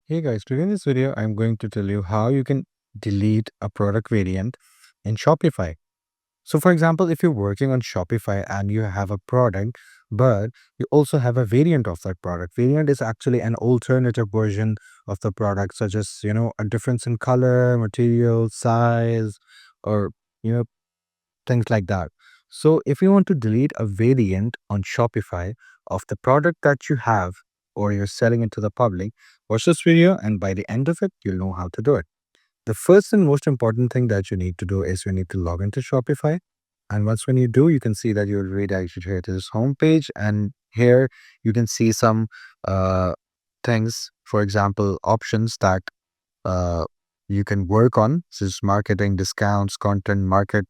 Hey guys, today in this video, I'm going to tell you how you can delete a product variant in Shopify. So for example, if you're working on Shopify and you have a product, but you also have a variant of that product. Variant is actually an alternative version of the product, such as, a difference in color, material, size, or, you know, things like that. So if you want to delete a variant on Shopify of the product that you have or you're selling it to the public, watch this video and by the end of it, you'll know how to do it. The first and most important thing that you need to do is you need to log into Shopify. And once when you do, you can see that you'll redirect here to this homepage. And here you can see some uh, things, for example, options that uh, you can work on, such as marketing, discounts, content, markets,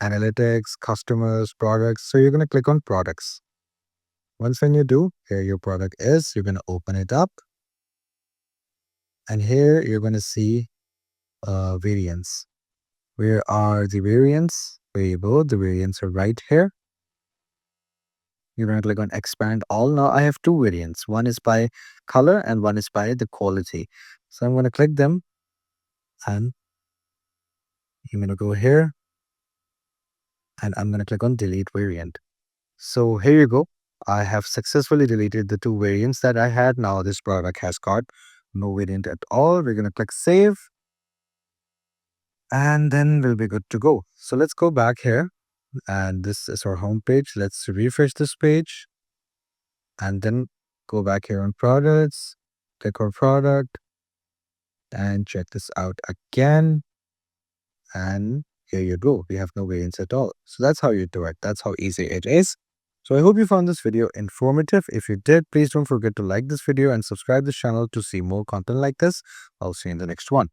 analytics, customers, products. So you're going to click on products. Once when you do, here your product is, you're going to open it up. And here you're going to see variants. Where are the variants? Variable, the variants are right here. You're going to click on expand all. Now I have two variants. One is by color and one is by the quality. So I'm going to click them and I'm going to go here and I'm going to click on delete variant. So here you go. I have successfully deleted the two variants that I had. Now this product has got no variant at all. We're going to click save and then we'll be good to go. So let's go back here and this is our home page. Let's refresh this page and then go back here on products, click on product and check this out again. And here you go. We have no variants at all. So that's how you do it. That's how easy it is. So I hope you found this video informative. If you did, please don't forget to like this video and subscribe this channel to see more content like this. I'll see you in the next one.